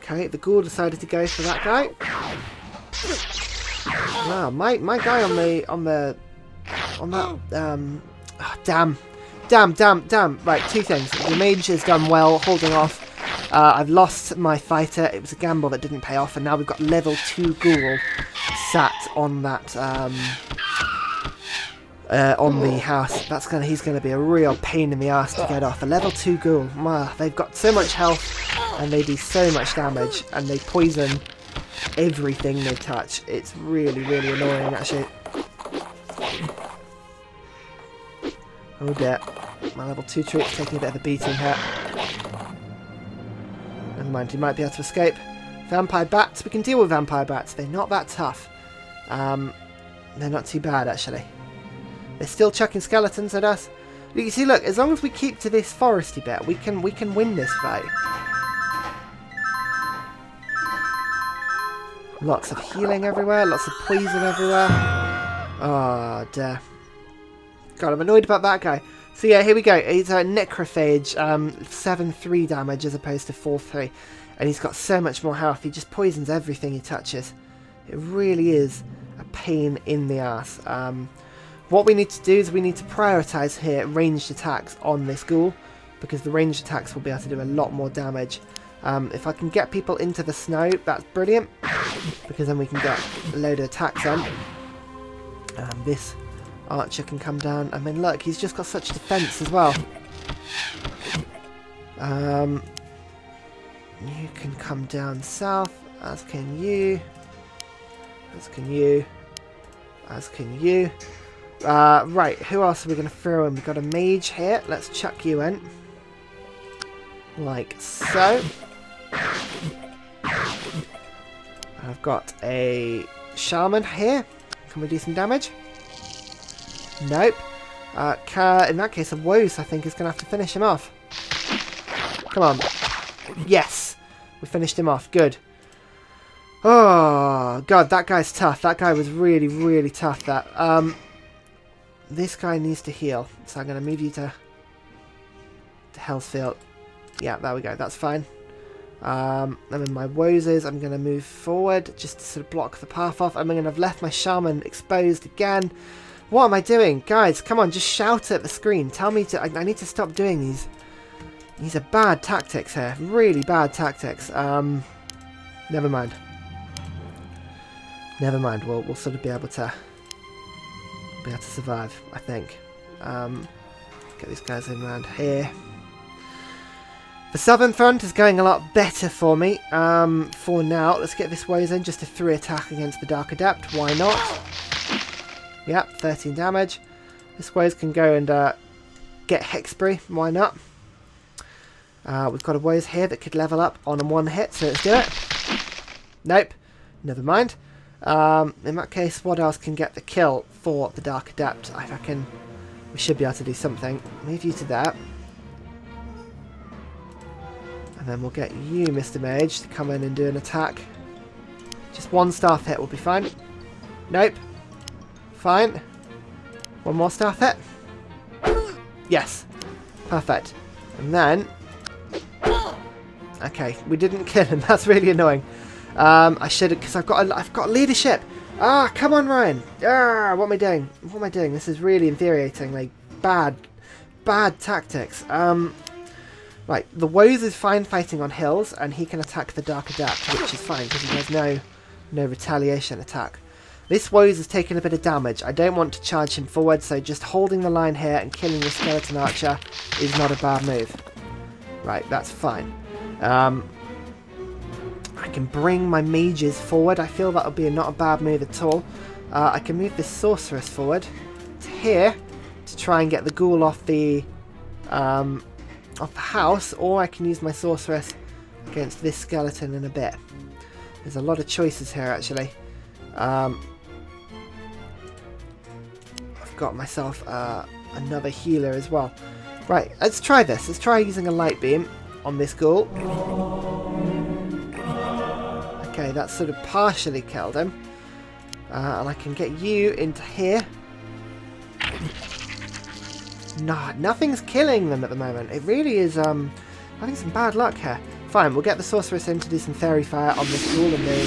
Okay, the ghoul decided to go for that guy. Wow, my guy on that damn. Right, two things. The mage has done well holding off. I've lost my fighter. It was a gamble that didn't pay off, and now we've got level 2 ghoul sat on that on the house. He's gonna be a real pain in the ass to get off. A level 2 ghoul. They've got so much health and they do so much damage, and they poison everything they touch. It's really, really annoying actually. Oh dear. My level 2 troop's taking a bit of a beating here. Never mind, he might be able to escape. Vampire bats, we can deal with vampire bats. They're not that tough. They're not too bad actually. They're still chucking skeletons at us. You see, look, as long as we keep to this foresty bit, we can win this fight. Lots of healing everywhere, lots of poison everywhere. Oh dear. God, I'm annoyed about that guy. So yeah, here we go. He's a necrophage, 7-3 damage as opposed to 4-3. And he's got so much more health. He just poisons everything he touches. It really is a pain in the ass. What we need to do is we need to prioritise here ranged attacks on this ghoul, because the ranged attacks will be able to do a lot more damage. If I can get people into the snow, that's brilliant, because then we can get a load of attacks on. This archer can come down. I mean, look, he's just got such defense as well. You can come down south, as can you. As can you. As can you. Right, who else are we going to throw in? We've got a mage here. Let's chuck you in. Like so. I've got a shaman here. Can we do some damage? Nope. In that case, a woes, I think, is going to have to finish him off. Come on. Yes! We finished him off. Good. Oh, God, that guy's tough. That guy was really, really tough. This guy needs to heal. So I'm going to move you to Hellsfield. Yeah, there we go. That's fine. I'm in my woses. I'm going to move forward just to sort of block the path off. I'm going to have left my shaman exposed again. What am I doing? Guys, come on, just shout at the screen. Tell me to... I need to stop doing these. These are bad tactics here. Really bad tactics. Never mind. Never mind. We'll sort of be able to survive, I think. Get these guys in around here. The southern front is going a lot better for me. For now, let's get this woes in. Just a 3 attack against the Dark Adept. Why not? Yep, 13 damage. This woes can go and get Hexbury. Why not? We've got a woes here that could level up on a 1 hit, so let's do it. Nope. Never mind. In that case, what else can get the kill for the Dark Adept? I reckon we should be able to do something. Move you to that. And then we'll get you, Mr. Mage, to come in and do an attack. Just 1 staff hit will be fine. Nope. Fine. 1 more staff hit. Yes. Perfect. And then... Okay, we didn't kill him. That's really annoying. I should have, because I've got leadership. Ah, come on, Ryan. Ah, what am I doing? What am I doing? This is really infuriating. Like, bad tactics. Right, the woes is fine fighting on hills, and he can attack the Dark Adept, which is fine because he has no retaliation attack. This woes is taking a bit of damage. I don't want to charge him forward, so just holding the line here and killing the skeleton archer is not a bad move. Right, that's fine. I can bring my mages forward. I feel that would be not a bad move at all. I can move this sorceress forward to here to try and get the ghoul off the house, or I can use my sorceress against this skeleton in a bit. There's a lot of choices here actually. I've got myself another healer as well. Right, let's try this. Let's try using a light beam on this ghoul. Okay, that's sort of partially killed him. And I can get you into here. Nah, nothing's killing them at the moment. It really is, having some bad luck here. Fine, we'll get the sorceress in to do some fairy fire on this ghoul in the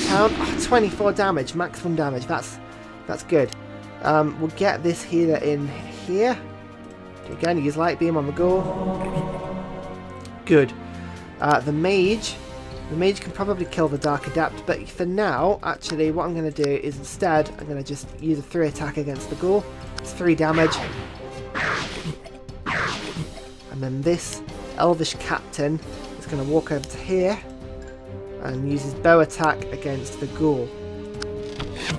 town. Oh, 24 damage, maximum damage. That's good. We'll get this healer in here. Again, use light beam on the ghoul. Good. The mage can probably kill the dark adept, but for now, actually, what I'm going to do is instead, I'm going to just use a 3 attack against the ghoul. It's 3 damage. And then this elvish captain is going to walk over to here and use his bow attack against the ghoul.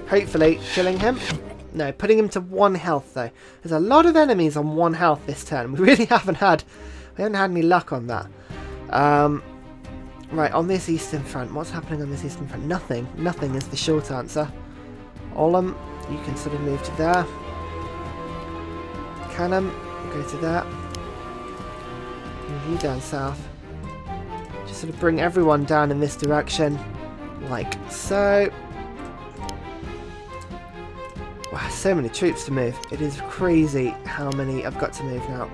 Hopefully killing him. No, putting him to 1 health though. There's a lot of enemies on 1 health this turn. We really haven't had any luck on that. Right, on this eastern front, what's happening on this eastern front? Nothing. Nothing is the short answer. Olam, you can sort of move to there. Canham, go to there. Move you down south. Just sort of bring everyone down in this direction, like so. Wow, so many troops to move. It is crazy how many I've got to move now.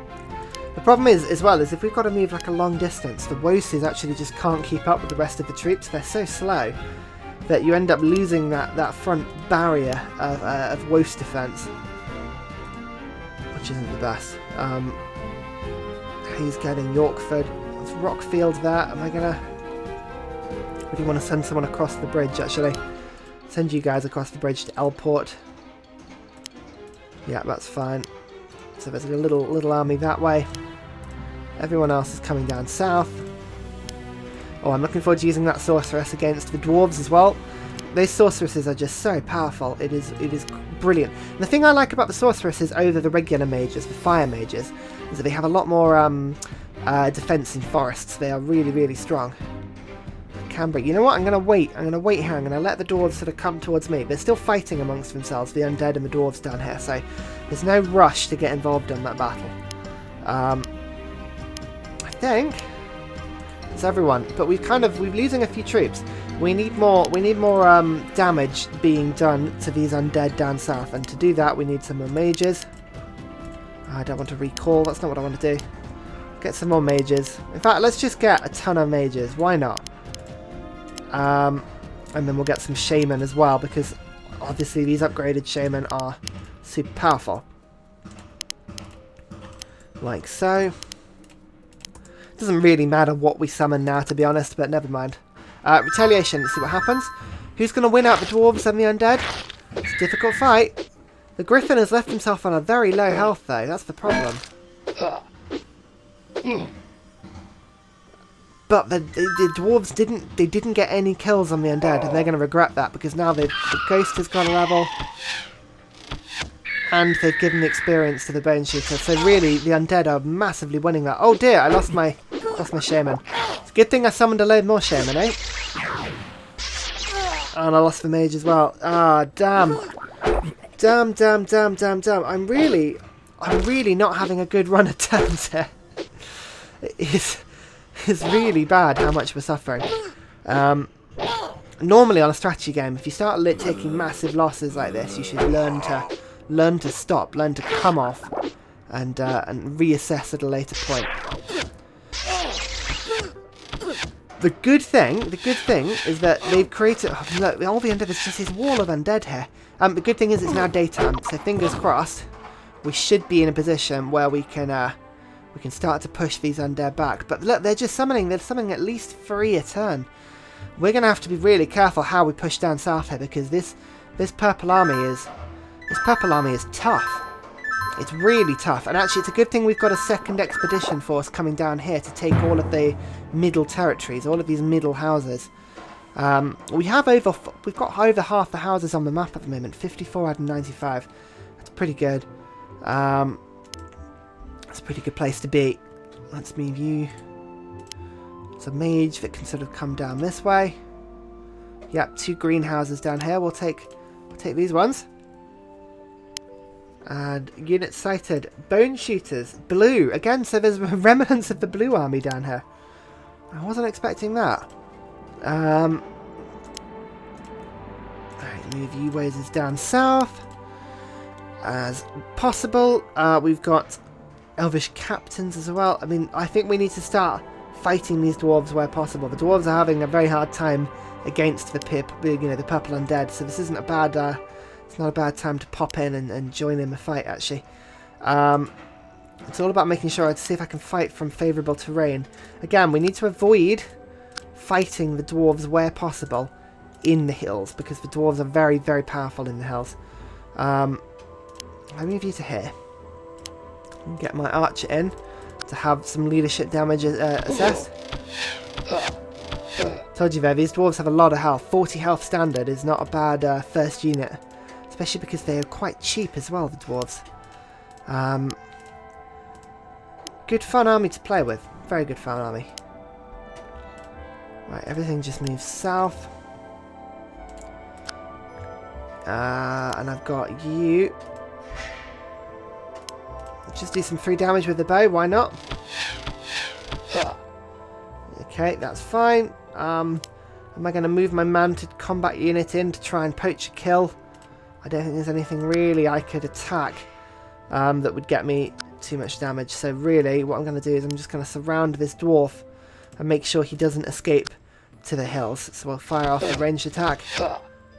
The problem is, as well, is if we've got to move like a long distance, the Woses actually just can't keep up with the rest of the troops. They're so slow that you end up losing that front barrier of Wos defense, which isn't the best. He's getting Yorkford. There's Rockfield there. Am I gonna... Or do you want to send someone across the bridge, actually? Send you guys across the bridge to Elport. Yeah, that's fine. So there's a little army that way. Everyone else is coming down south. Oh, I'm looking forward to using that sorceress against the dwarves as well. Those sorceresses are just so powerful. It is brilliant. And the thing I like about the sorceresses over the regular mages, the fire mages, is that they have a lot more defense in forests. They are really, really strong. Canberra, you know what? I'm going to wait. I'm going to wait here. I'm going to let the dwarves sort of come towards me. They're still fighting amongst themselves, the undead and the dwarves down here. So there's no rush to get involved in that battle. I think it's everyone, but we're losing a few troops. We need more damage being done to these undead down south, and to do that we need some more mages. I don't want to recall, that's not what I want to do. Get some more mages. In fact, let's just get a ton of mages, why not? And then we'll get some shaman as well, because obviously these upgraded shaman are super powerful. Like so. Doesn't really matter what we summon now, to be honest, but never mind. Retaliation, let's see what happens. Who's going to win out, the dwarves and the undead? It's a difficult fight. The griffin has left himself on a very low health though, that's the problem. But the dwarves didn't get any kills on the undead, and they're going to regret that, because now the ghost has gone a level, and they've given the experience to the bone shooter. So really, the undead are massively winning that. Oh dear, I lost my shaman. It's a good thing I summoned a load more shaman, eh? And I lost the mage as well. Ah, damn. Damn. I'm really not having a good run of turns here. It's really bad how much we're suffering. Normally on a strategy game, if you start taking massive losses like this, you should learn to stop, learn to come off, and reassess at a later point. The good thing is that they've created. Oh, look, all the undead is just this wall of undead here. The good thing is it's now daytime, so fingers crossed, we should be in a position where we can start to push these undead back. But look, they're summoning at least 3 a turn. We're gonna have to be really careful how we push down south here, because this purple army is tough. It's really tough, and actually it's a good thing we've got a second expedition force coming down here to take all of the middle territories, all of these middle houses. We've got over half the houses on the map at the moment, 54 out of 95. That's pretty good. It's a pretty good place to be. Let's move you. It's a mage that can sort of come down this way. Yep, 2 greenhouses down here. We'll take these ones. And unit sighted. Bone shooters. Blue. Again, so there's remnants of the blue army down here. I wasn't expecting that. Alright, move you ways down south as possible. We've got elvish captains as well. I mean, I think we need to start fighting these dwarves where possible. The dwarves are having a very hard time against the the purple undead, so this isn't a bad it's not a bad time to pop in and join in the fight, actually. It's all about making sure to see if I can fight from favourable terrain. Again, we need to avoid fighting the dwarves where possible in the hills, because the dwarves are very, very powerful in the hills. Let me move you to here. Get my archer in to have some leadership damage assessed. Told you there, these dwarves have a lot of health. 40 health standard is not a bad first unit, especially because they are quite cheap as well, the dwarves. Good fun army to play with. Very good fun army. Right, everything just moves south. And I've got you. Just do some free damage with the bow, why not? Okay, that's fine. Am I going to move my mounted combat unit in to try and poach a kill? I don't think there's anything really I could attack that would get me too much damage. So really, what I'm going to do is I'm just going to surround this dwarf and make sure he doesn't escape to the hills. So we'll fire off a ranged attack.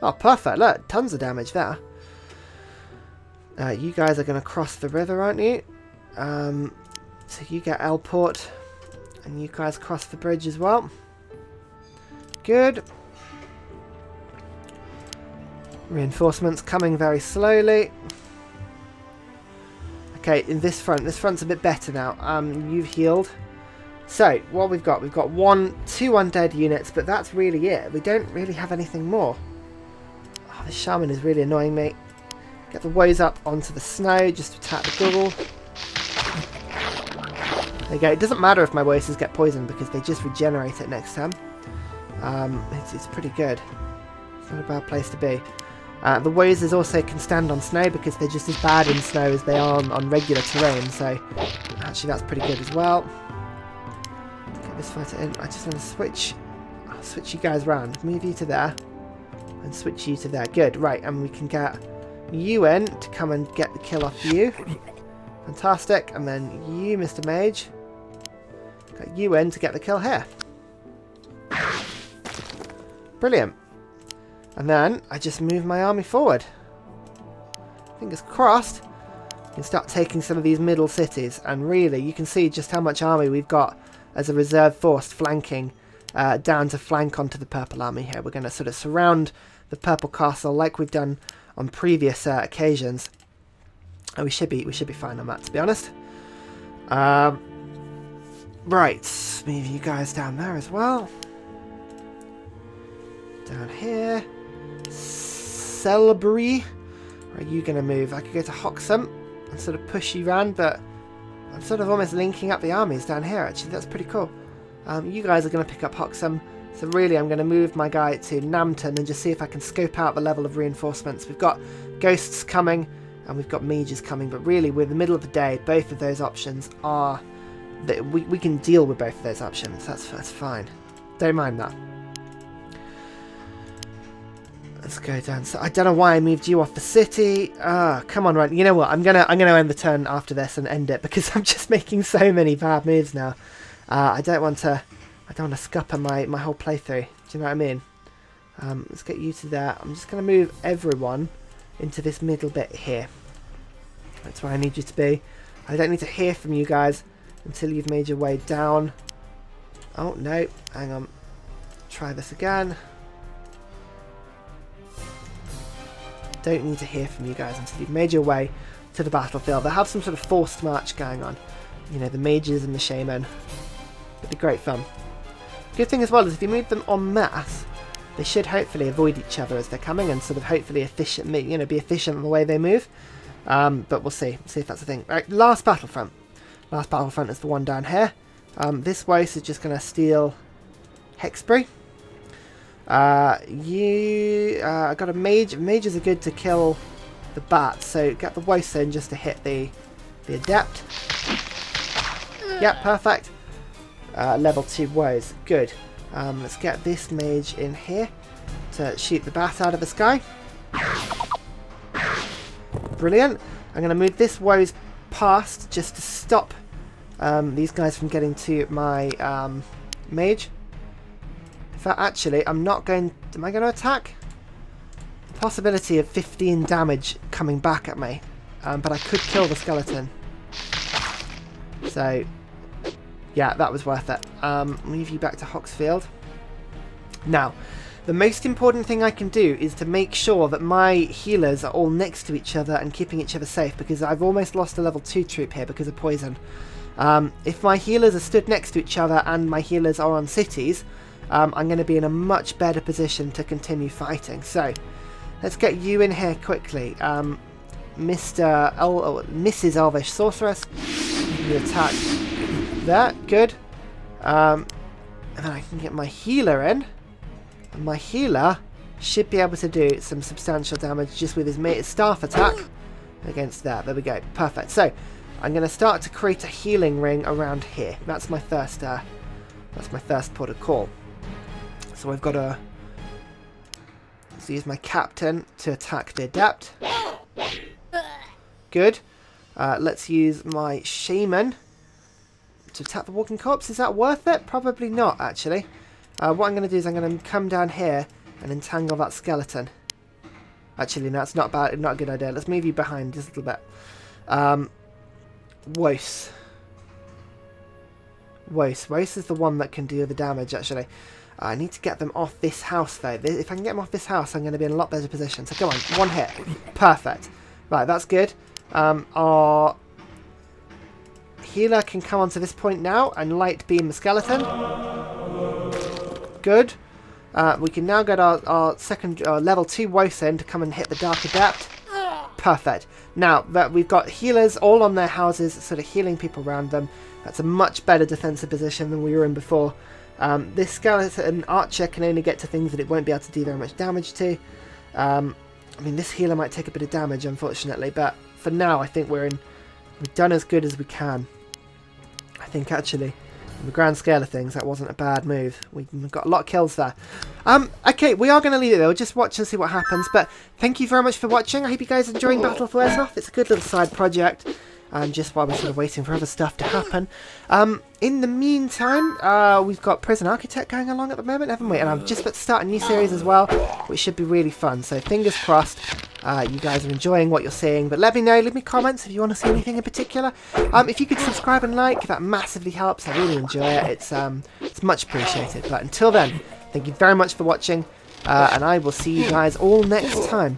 Oh, perfect. Look, tons of damage there. You guys are going to cross the river, aren't you? So you get Elport, and you guys cross the bridge as well. Good. Reinforcements coming very slowly. Okay, in this front's a bit better now. You've healed. So, what we've got 2 undead units, but that's really it. We don't really have anything more. Oh, this shaman is really annoying me. Get the woes up onto the snow just to attack the Google. There you go. It doesn't matter if my woes get poisoned because they just regenerate it next time. It's pretty good. It's not a bad place to be. The woes also can stand on snow because they're just as bad in snow as they are on regular terrain. So actually that's pretty good as well. Get this fighter in. I just want to switch. I'll switch you guys around. Move you to there. And switch you to there. Good. Right, and we can get you in to come and get the kill off you. Fantastic. And then you, Mr. Mage, got you in to get the kill here. Brilliant. And then I just move my army forward. Fingers crossed. You can start taking some of these middle cities, and really you can see just how much army we've got as a reserve force flanking down to flank onto the purple army here. We're going to sort of surround the purple castle like we've done on previous occasions, and we should be fine on that, to be honest. Right, move you guys down there as well. Down here, Celebrity. Where are you going to move? I could go to Hoxham and sort of push you around, but I'm sort of almost linking up the armies down here. Actually, that's pretty cool. You guys are going to pick up Hoxham. So really, I'm going to move my guy to Nampton and just see if I can scope out the level of reinforcements. We've got ghosts coming and we've got mages coming, but really, we're in the middle of the day. Both of those options are that we can deal with both of those options. That's fine. Don't mind that. Let's go down. So I don't know why I moved you off the city. Come on, right. You know what? I'm gonna end the turn after this and end it because I'm just making so many bad moves now. I don't want to scupper my whole playthrough. Do you know what I mean? Let's get you to there. I'm just gonna move everyone into this middle bit here. That's where I need you to be. I don't need to hear from you guys until you've made your way down. Oh no, hang on. Try this again. Don't need to hear from you guys until you've made your way to the battlefield. They have some sort of forced march going on. You know, the mages and the shaman. It'll be great fun. Good thing as well is if you move them en masse, they should hopefully avoid each other as they're coming and sort of hopefully be efficient in the way they move. But we'll see. See if that's the thing. Right, last battlefront. Last battlefront is the one down here. This Wose is just going to steal Hexbury. I got a mage. Mages are good to kill the bats, so get the Wose in just to hit the adept. Yep, perfect. Level 2 Woes. Good. Let's get this mage in here to shoot the bat out of the sky. Brilliant. I'm going to move this Woes past just to stop these guys from getting to my mage. In fact, actually, I'm not going... Am I going to attack? The possibility of 15 damage coming back at me. But I could kill the skeleton. So, yeah, that was worth it. Move you back to Hoxfield. Now, the most important thing I can do is to make sure that my healers are all next to each other and keeping each other safe, because I've almost lost a level 2 troop here because of poison. If my healers are stood next to each other and my healers are on cities, I'm going to be in a much better position to continue fighting. So, let's get you in here quickly. Mrs. Elvish Sorceress, you attack there, good. And then I can get my healer in. And my healer should be able to do some substantial damage just with his staff attack against that. There we go, perfect. So, I'm going to start to create a healing ring around here. That's my first port of call. So I've got to use my captain to attack the adept. Good. Let's use my shaman to attack the walking corpse. Is that worth it? Probably not, actually. What I'm going to do is I'm going to come down here and entangle that skeleton. Actually, no, it's not bad. Not a good idea. Let's move you behind just a little bit. Wos. Wos is the one that can do the damage, actually. I need to get them off this house, though. If I can get them off this house, I'm going to be in a lot better position. So, come on. One hit. Perfect. Right, that's good. Our healer can come onto this point now and light beam the skeleton. Good. We can now get our second level 2 Wos in to come and hit the Dark Adept. Perfect. Now that we've got healers all on their houses, sort of healing people around them, that's a much better defensive position than we were in before. This skeleton archer can only get to things that it won't be able to do very much damage to. I mean, this healer might take a bit of damage, unfortunately, but for now, I think we've done as good as we can. I think, actually, in the grand scale of things, that wasn't a bad move. We've got a lot of kills there. Okay, we are going to leave it there. We'll just watch and see what happens, but thank you very much for watching. I hope you guys are enjoying Battle for Wesnoth. It's a good little side project. Just while we're sort of waiting for other stuff to happen. In the meantime, we've got Prison Architect going along at the moment, haven't we? And I'm just about to start a new series as well, which should be really fun. So fingers crossed you guys are enjoying what you're seeing. But let me know, leave me comments if you want to see anything in particular. If you could subscribe and like, that massively helps. I really enjoy it. It's much appreciated. But until then, thank you very much for watching. And I will see you guys all next time.